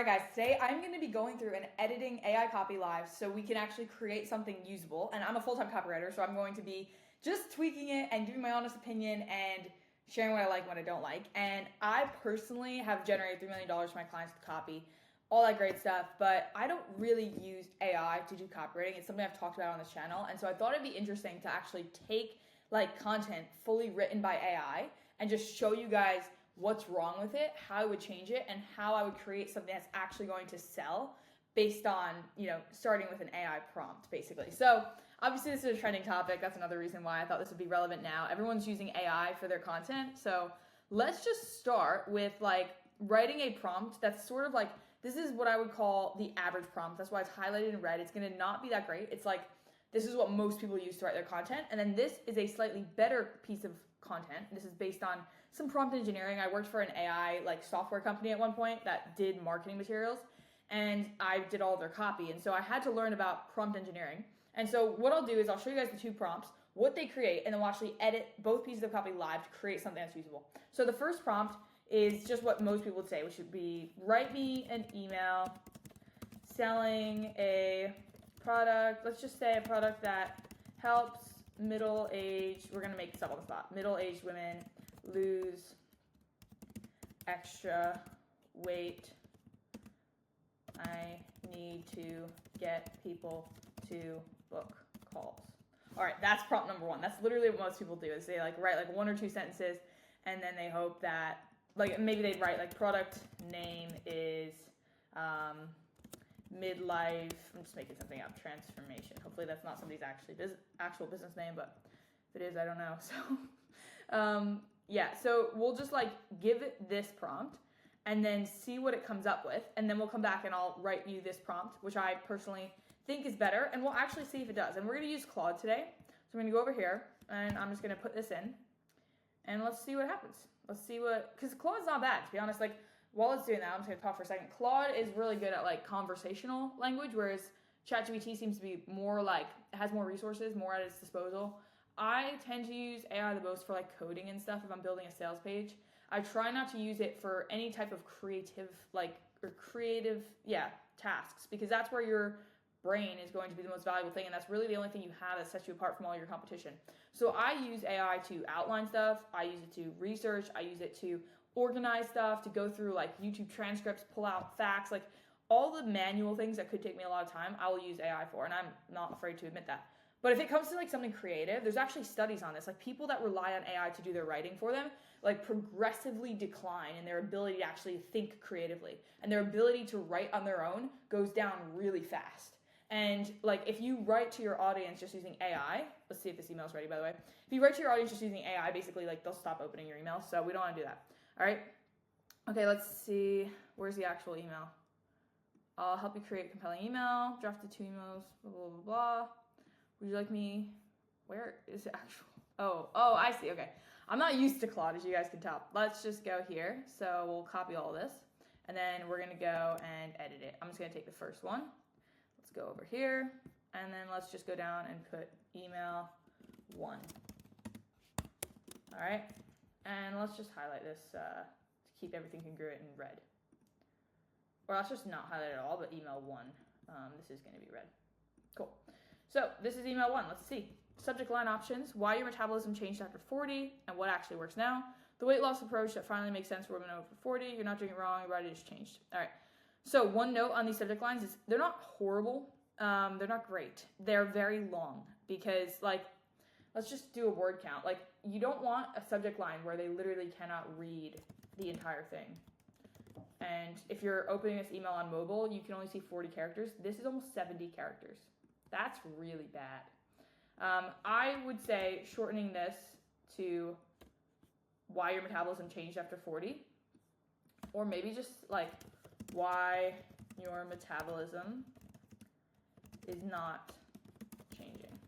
Alright guys, today I'm going to be going through and editing AI copy live so we can actually create something usable. And I'm a full-time copywriter, so I'm going to be just tweaking it and giving my honest opinion and sharing what I like and what I don't like. And I personally have generated $3 million for my clients with copy, all that great stuff, but I don't really use AI to do copywriting. It's something I've talked about on this channel, and so I thought it'd be interesting to actually take like content fully written by AI and just show you guys what's wrong with it, how I would change it, and how I would create something that's actually going to sell based on, starting with an AI prompt, basically. So obviously this is a trending topic. That's another reason why I thought this would be relevant now. Everyone's using AI for their content. So let's just start with like writing a prompt that's sort of like, this is what I would call the average prompt. That's why it's highlighted in red. It's going to not be that great. It's like, this is what most people use to write their content. And then this is a slightly better piece of content. This is based on some prompt engineering. I worked for an AI like software company at one point that did marketing materials, and I did all of their copy. And so I had to learn about prompt engineering. And so what I'll do is I'll show you guys the two prompts, what they create, and then we'll actually edit both pieces of copy live to create something that's usable. So the first prompt is just what most people would say, which would be, write me an email selling a product. Let's just say a product that helps middle-aged, we're going to make this up on the spot, middle-aged women lose extra weight. I need to get people to book calls. All right, that's prompt number one. That's literally what most people do, is they like write like one or two sentences, and then they hope that, like maybe they'd write like product name is midlife, I'm just making something up, transformation. Hopefully that's not somebody's actual business name, but if it is, I don't know. So yeah, so we'll just like give it this prompt and then see what it comes up with, and then we'll come back and I'll write you this prompt, which I personally think is better, and we'll actually see if it does. And we're going to use Claude today. So I'm going to go over here and I'm just going to put this in and let's see what happens. Let's see what, because Claude's not bad, to be honest. Like, while it's doing that, I'm just going to talk for a second. Claude is really good at like conversational language, whereas ChatGPT seems to be more like, it has more resources, more at its disposal. I tend to use AI the most for like coding and stuff if I'm building a sales page. I try not to use it for any type of creative tasks, because that's where your brain is going to be the most valuable thing, and that's really the only thing you have that sets you apart from all your competition. So I use AI to outline stuff, I use it to research, I use it to organize stuff, to go through like YouTube transcripts, pull out facts, like all the manual things that could take me a lot of time, I will use AI for, and I'm not afraid to admit that. But if it comes to like something creative, there's actually studies on this. Like people that rely on AI to do their writing for them, like progressively decline in their ability to actually think creatively, and their ability to write on their own goes down really fast. And like if you write to your audience just using AI, let's see if this email's ready, by the way. If you write to your audience just using AI, basically like they'll stop opening your emails. So we don't want to do that. All right. Okay, let's see. Where's the actual email? I'll help you create a compelling email. Drafted 2 emails. Blah, blah, blah, blah. Would you like me? Where is the actual? Oh, I see. Okay. I'm not used to Claude, as you guys can tell. Let's just go here. So we'll copy all this, and then we're going to go and edit it. I'm just going to take the first one. Let's go over here, and then let's just go down and put email 1. All right. And let's just highlight this to keep everything congruent in red. Or let's just not highlight it at all, but email 1. This is going to be red. Cool. So this is email 1. Let's see. Subject line options. Why your metabolism changed after 40 and what actually works now. The weight loss approach that finally makes sense for women over 40. You're not doing it wrong. Your body just changed. All right. So one note on these subject lines is they're not horrible. They're not great. They're very long because like, let's just do a word count. Like, you don't want a subject line where they literally cannot read the entire thing. And if you're opening this email on mobile, you can only see 40 characters. This is almost 70 characters. That's really bad. I would say shortening this to why your metabolism changed after 40. Or maybe just like why your metabolism is not changing.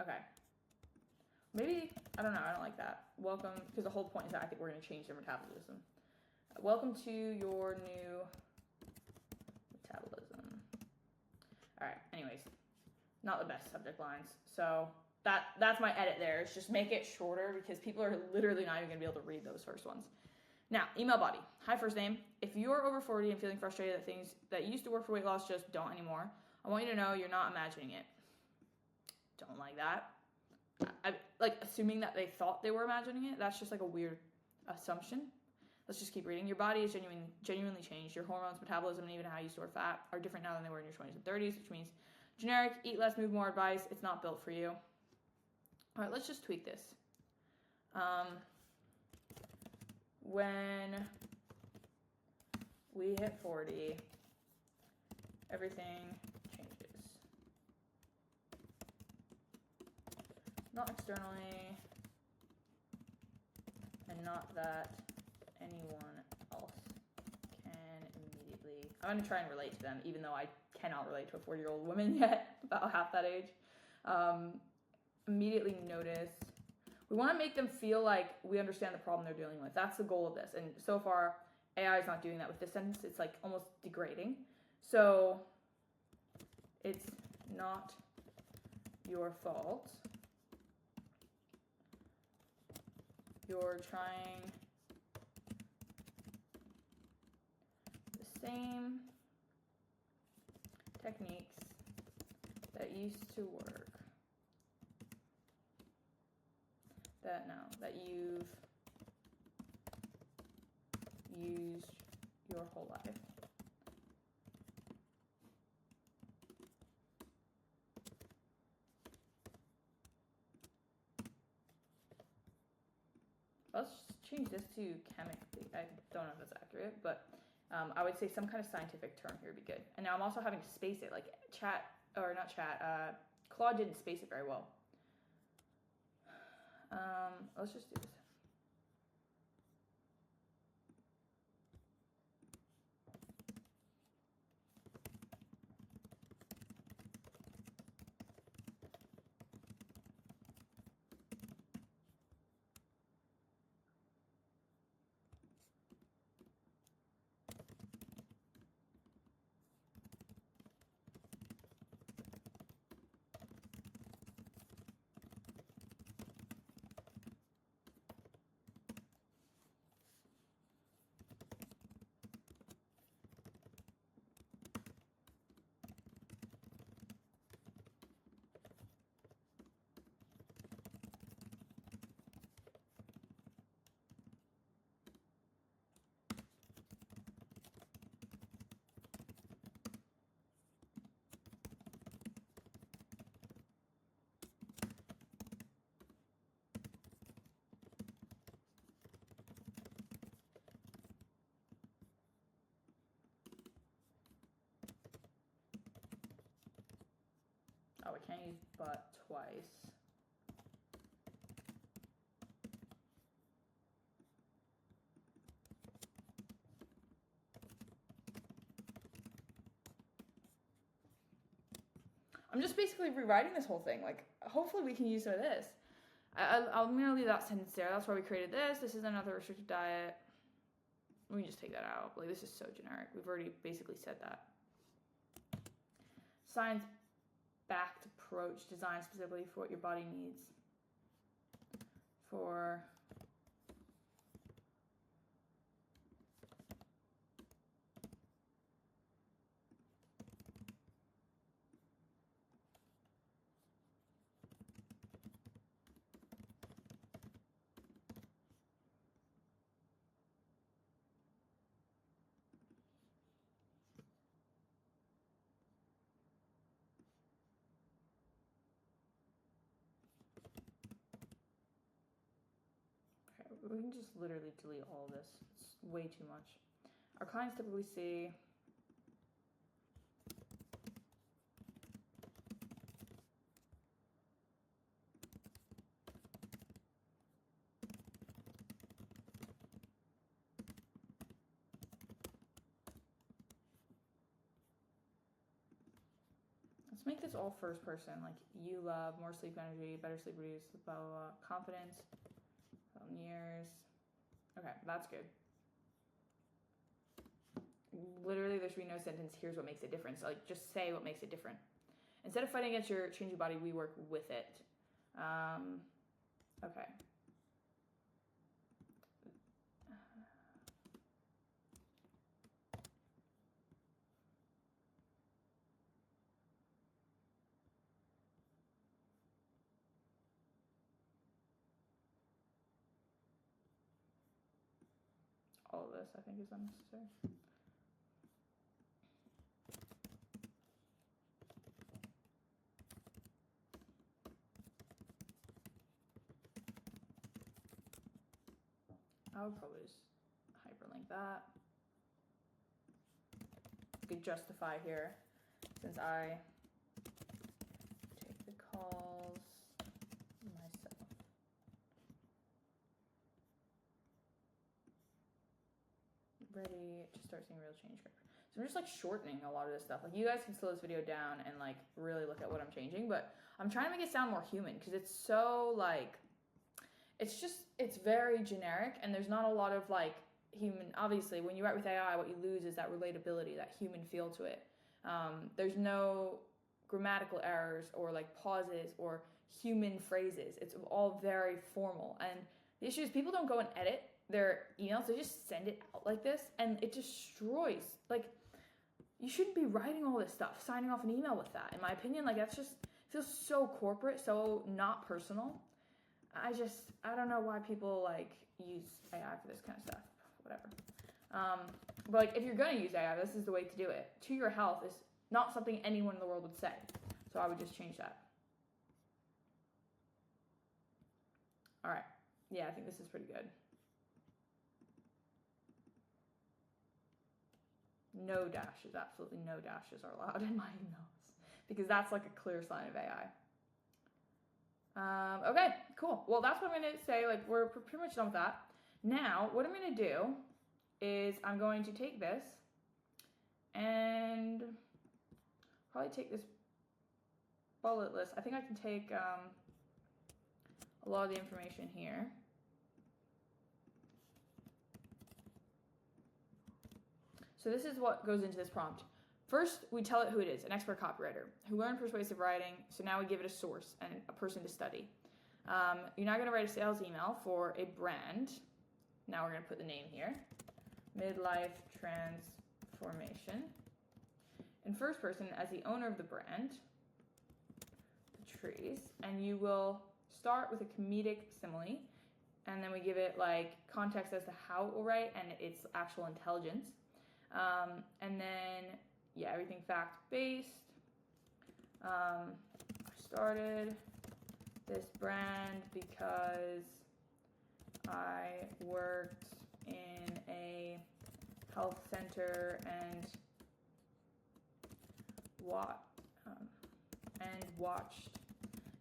Okay. Maybe, I don't know, I don't like that. Welcome, because the whole point is that I think we're going to change their metabolism. Welcome to your new metabolism. All right, anyways, not the best subject lines. So that's my edit there. Is just make it shorter, because people are literally not even going to be able to read those first ones. Now, email body. Hi, first name. If you're over 40 and feeling frustrated that things that used to work for weight loss just don't anymore, I want you to know you're not imagining it. Don't like that. I like assuming that they thought they were imagining it. That's just like a weird assumption. Let's just keep reading. Your body is genuinely changed. Your hormones, metabolism, and even how you store fat are different now than they were in your 20s and 30s, which means generic, eat less, move more advice. It's not built for you. All right, let's just tweak this. When we hit 40, everything changes. Not externally, and not that anyone else can immediately. I'm going to try and relate to them, even though I cannot relate to a 40-year-old woman yet, about half that age. Immediately notice. We want to make them feel like we understand the problem they're dealing with. That's the goal of this. And so far, AI is not doing that with this sentence. It's like almost degrading. So it's not your fault. You're trying the same techniques that used to work. That you've used your whole life. Let's change this to chemically. I don't know if that's accurate, but I would say some kind of scientific term here would be good. And now I'm also having to space it, like Claude didn't space it very well. Let's just do this. Oh, we can't use but twice. I'm just basically rewriting this whole thing. Like, hopefully we can use some of this. I'm going to leave that sentence there. That's why we created this. This is another restricted diet. We can just take that out. Like, this is so generic. We've already basically said that. Science-backed approach designed specifically for what your body needs. For we can just literally delete all of this. It's way too much. Our clients typically see let's make this all first person. Like, you love more sleep energy, better sleep produce, blah, blah, blah. Confidence, years. Okay, that's good. Literally, there should be no sentence, here's what makes it different. So, like, just say what makes it different. Instead of fighting against your change your body, we work with it. Okay. all of this I think is unnecessary. I would probably just hyperlink that. You could justify here, since I take the calls myself. Ready to start seeing real change. So I'm just like shortening a lot of this stuff. Like you guys can slow this video down and like really look at what I'm changing, but I'm trying to make it sound more human because it's so like, it's very generic and there's not a lot of like human. Obviously when you write with AI, what you lose is that relatability, that human feel to it. There's no grammatical errors or like pauses or human phrases. It's all very formal. And the issue is people don't go and edit their emails. They just send it out like this and it destroys. Like you shouldn't be writing all this stuff, signing off an email with that. In my opinion, like that's just feels so corporate, so not personal. I don't know why people like use AI for this kind of stuff, whatever. But like if you're gonna use AI, this is the way to do it. To your health is not something anyone in the world would say. So I would just change that. All right. Yeah, I think this is pretty good. No dashes, absolutely no dashes are allowed in my emails because that's like a clear sign of AI. Okay, cool. Well, that's what I'm going to say. Like, we're pretty much done with that. Now, what I'm going to do is I'm going to take this and probably take this bullet list. I think I can take a lot of the information here. So this is what goes into this prompt. First, we tell it who it is, an expert copywriter who learned persuasive writing. So now we give it a source and a person to study. You're now going to write a sales email for a brand. Now we're going to put the name here. Midlife Transformation. In first person as the owner of the brand, Patrice, and you will start with a comedic simile. And then we give it like context as to how it will write and its actual intelligence. And then, yeah, everything fact-based. I started this brand because I worked in a health center and watched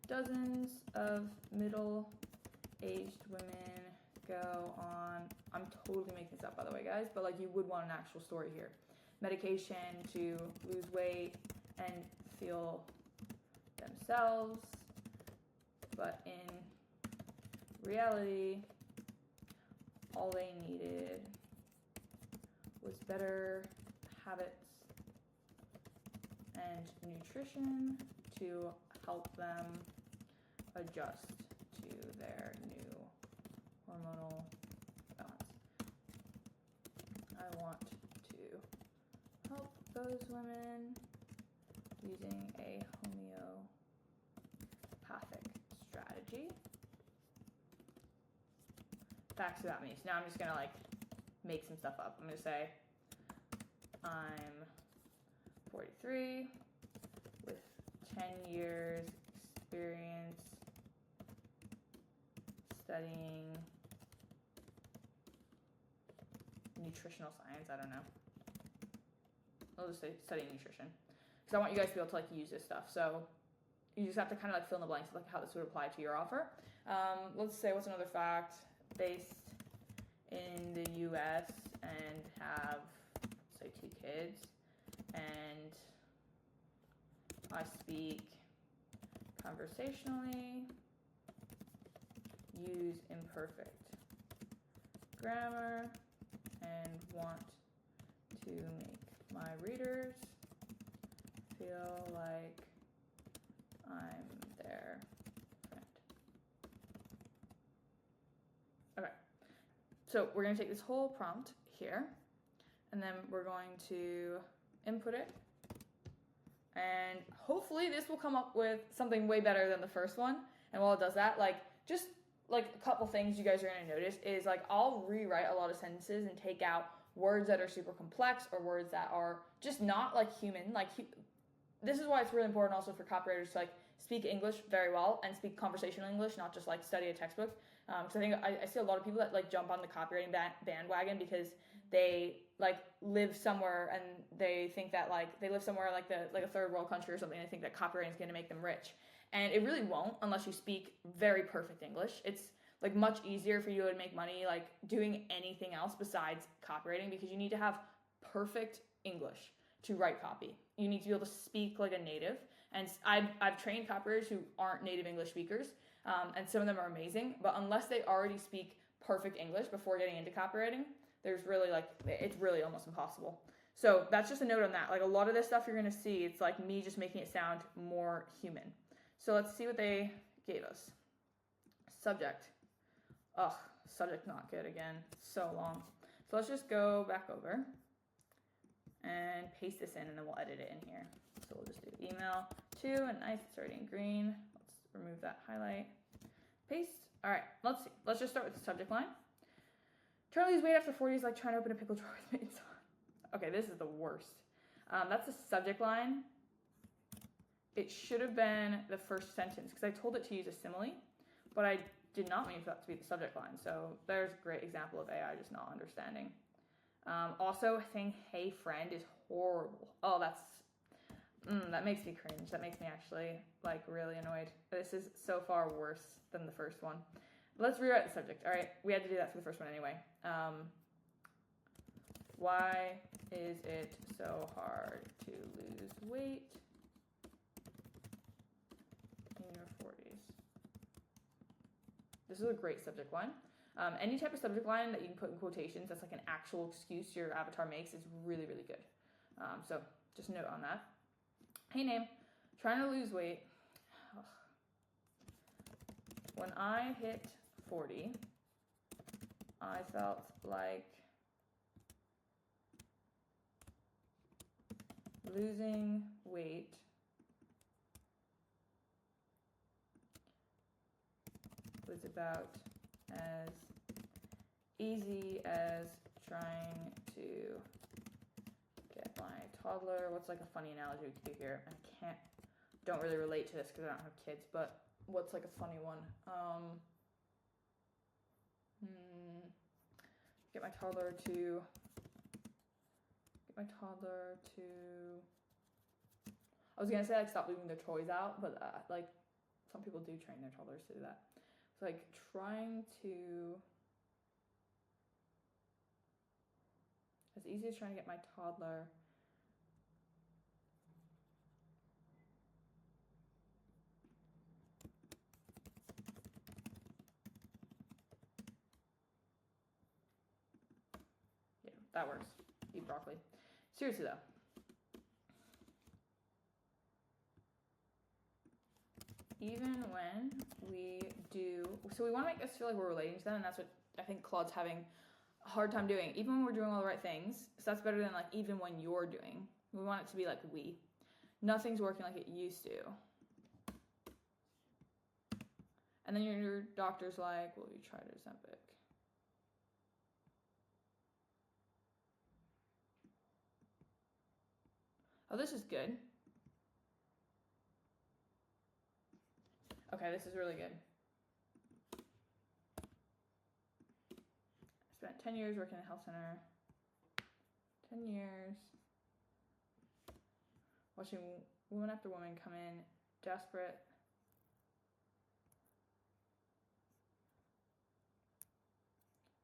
dozens of middle-aged women go on. I'm totally making this up, by the way, guys, but like you would want an actual story here. Medication to lose weight and feel themselves, but in reality, all they needed was better habits and nutrition to help them adjust to their new hormonal balance. I want to help those women using a homeopathic strategy. Facts about me. So now I'm just gonna like make some stuff up. I'm gonna say I'm 43 with 10 years experience studying nutritional science. I don't know. I'll just say studying nutrition because I want you guys to be able to like use this stuff. So you just have to kind of like fill in the blanks of like how this would apply to your offer. Let's say what's another fact? Based in the US and have, say, 2 kids, and I speak conversationally, use imperfect grammar, and want to make my readers feel like I'm their friend. Okay, so we're going to take this whole prompt here, and then we're going to input it, and hopefully this will come up with something way better than the first one. And while it does that, like, just like a couple things you guys are going to notice is like I'll rewrite a lot of sentences and take out words that are super complex or words that are just not like human. Like this is why it's really important also for copywriters to like speak English very well and speak conversational English, not just like study a textbook. Because I think I see a lot of people that like jump on the copywriting bandwagon because they like live somewhere and they think that like they live somewhere like a third world country or something and they think that copywriting is going to make them rich. And it really won't unless you speak very perfect English. It's like much easier for you to make money like doing anything else besides copywriting because you need to have perfect English to write copy. You need to be able to speak like a native. And I've trained copywriters who aren't native English speakers, and some of them are amazing. But unless they already speak perfect English before getting into copywriting, there's really like it's really almost impossible. So that's just a note on that. Like a lot of this stuff you're gonna see, it's like me just making it sound more human. So let's see what they gave us. Subject. Ugh, subject not good again. So long. So let's just go back over and paste this in and then we'll edit it in here. So we'll just do email to, and nice, it's already in green. Let's remove that highlight. Paste. All right, let's see. Let's just start with the subject line. Trying to lose weight after 40 is like trying to open a pickle jar with mates on. Okay, this is the worst. That's the subject line. It should have been the first sentence because I told it to use a simile, but I did not mean for that to be the subject line. So there's a great example of AI just not understanding. Also, saying "Hey friend" is horrible. Oh, that makes me cringe. That makes me actually like really annoyed. This is so far worse than the first one. Let's rewrite the subject. All right, we had to do that for the first one anyway. Why is it so hard to lose weight in your 40s? This is a great subject line. Any type of subject line that you can put in quotations that's like an actual excuse your avatar makes is really, really good. So just note on that. Hey name, trying to lose weight. Ugh. When I hit 40, I felt like losing weight was about as easy as trying to get my toddler. What's like a funny analogy we could do here? I don't really relate to this because I don't have kids, but what's like a funny one? Get my toddler to I was gonna say like stop leaving their toys out, but like some people do train their toddlers to do that. It's like trying to, as easy as trying to get my toddler yeah, that works. Eat broccoli. Seriously though. Even when we do, so we want to make us feel like we're relating to them, and that's what I think Claude's having a hard time doing. Even when we're doing all the right things, so that's better than like even when you're doing. We want it to be like we. Nothing's working like it used to. And then your doctor's like, well, you tried Ozempic. Oh, this is good. Okay, this is really good. I spent 10 years working in a health center. 10 years. Watching woman after woman come in desperate.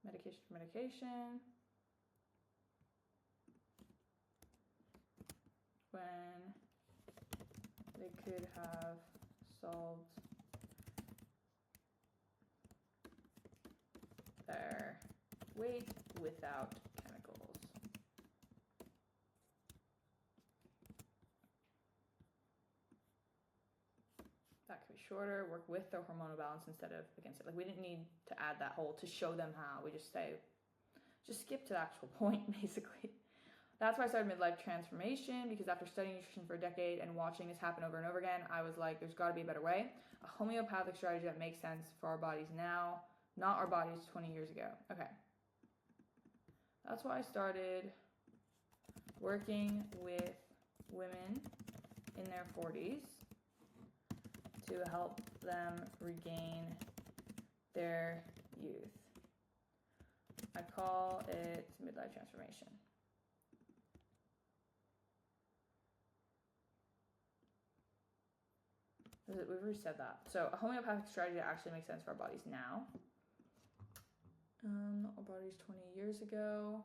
Medication for medication. When they could have solved their weight without chemicals. That could be shorter, work with the hormonal balance instead of against it. Like we didn't need to add that whole to show them how. We just say, just skip to the actual point, basically. That's why I started Midlife Transformation, because after studying nutrition for a decade and watching this happen over and over again, I was like, there's got to be a better way. A homeopathic strategy that makes sense for our bodies now, not our bodies 20 years ago. Okay. That's why I started working with women in their 40s to help them regain their youth. I call it midlife transformation. We've already said that. So a homeopathic strategy that actually makes sense for our bodies now. Our bodies 20 years ago.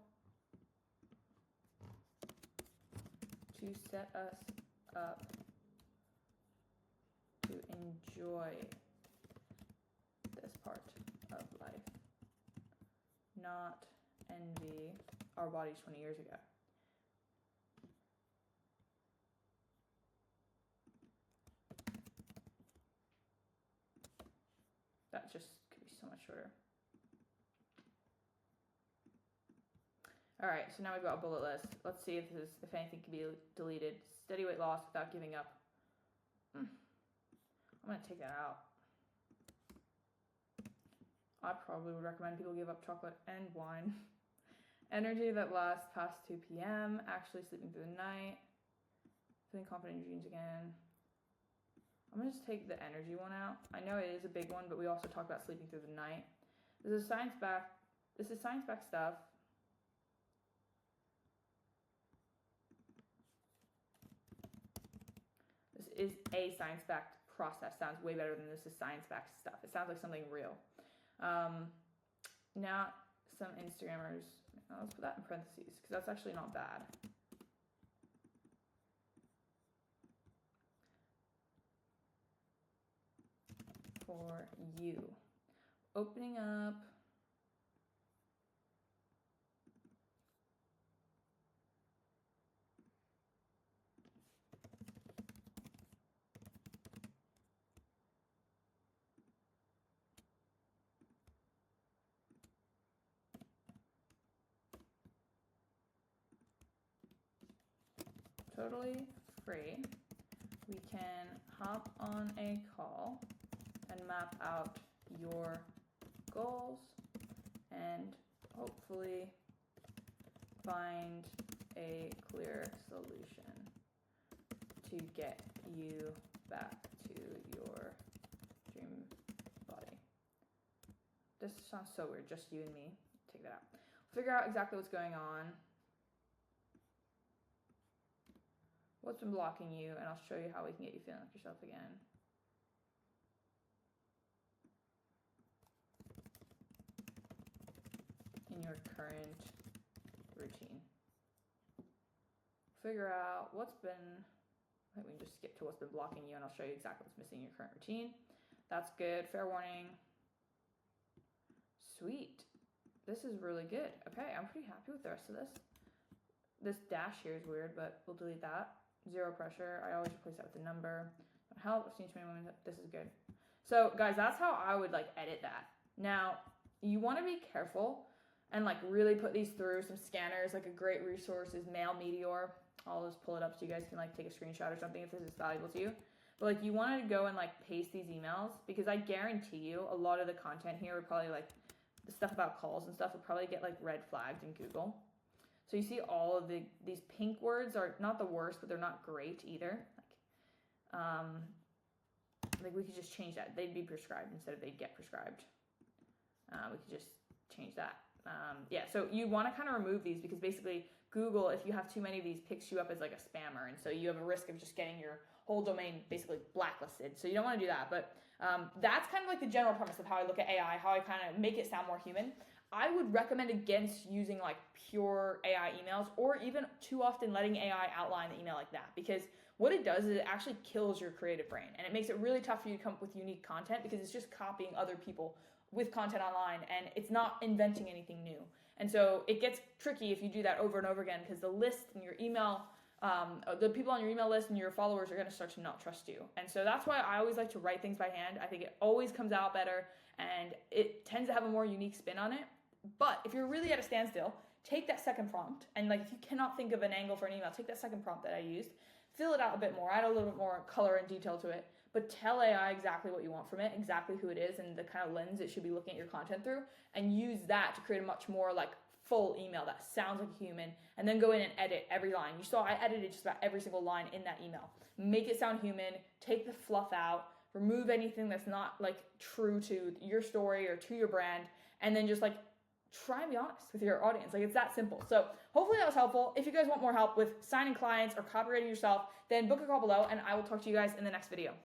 To set us up to enjoy this part of life. Not envy our bodies 20 years ago. That just could be so much shorter. All right, so now we've got a bullet list. Let's see if anything can be deleted. Steady weight loss without giving up. I'm gonna take that out. I probably would recommend people give up chocolate and wine. Energy that lasts past 2 p.m. Actually sleeping through the night. Feeling confident in your dreams again. I'm gonna just take the energy one out. I know it is a big one, but we also talked about sleeping through the night. This is science-backed stuff. This is a science-backed process. Sounds way better than this is science-backed stuff. It sounds like something real. Now, some Instagrammers. Let's put that in parentheses because that's actually not bad. For you. Opening up. Totally free. We can hop on a call and map out your goals and hopefully find a clear solution to get you back to your dream body. This sounds so weird, just you and me. Take that out. Figure out exactly what's going on. What's been blocking you, and I'll show you how we can get you feeling like yourself again. In your current routine. Figure out what's been, I think we can just skip to what's been blocking you and I'll show you exactly what's missing in your current routine. That's good. Fair warning. Sweet. This is really good. Okay, I'm pretty happy with the rest of this. This dash here is weird, but we'll delete that. Zero pressure. I always replace that with a number. Help. I've seen 20 women. This is good. So guys, that's how I would like edit that. Now, you want to be careful and like really put these through some scanners. Like a great resource is Mail Meteor. I'll just pull it up so you guys can like take a screenshot or something if this is valuable to you. But like you want to go and like paste these emails because I guarantee you a lot of the content here would probably like the stuff about calls and stuff would probably get like red flagged in Google. So you see all of these pink words are not the worst, but they're not great either. Like we could just change that. They'd be prescribed instead of they'd get prescribed. We could just change that. Yeah, so you want to kind of remove these because basically Google, if you have too many of these, picks you up as like a spammer. And so you have a risk of just getting your whole domain basically blacklisted. So you don't want to do that. But that's kind of like the general premise of how I look at AI, how I kind of make it sound more human. I would recommend against using like pure AI emails or even too often letting AI outline the email like that because what it does is it actually kills your creative brain and it makes it really tough for you to come up with unique content because it's just copying other people with content online and it's not inventing anything new. And so it gets tricky if you do that over and over again because the list in your email, the people on your email list and your followers are going to start to not trust you. And so that's why I always like to write things by hand. I think it always comes out better and it tends to have a more unique spin on it. But if you're really at a standstill, take that second prompt, and like if you cannot think of an angle for an email, take that second prompt that I used, fill it out a bit more, add a little bit more color and detail to it, but tell AI exactly what you want from it, exactly who it is, and the kind of lens it should be looking at your content through, and use that to create a much more like full email that sounds like a human, and then go in and edit every line. You saw I edited just about every single line in that email. Make it sound human, take the fluff out, remove anything that's not like true to your story or to your brand, and then just like try and be honest with your audience. Like, it's that simple. So hopefully that was helpful. If you guys want more help with signing clients or copywriting yourself, then book a call below, and I will talk to you guys in the next video.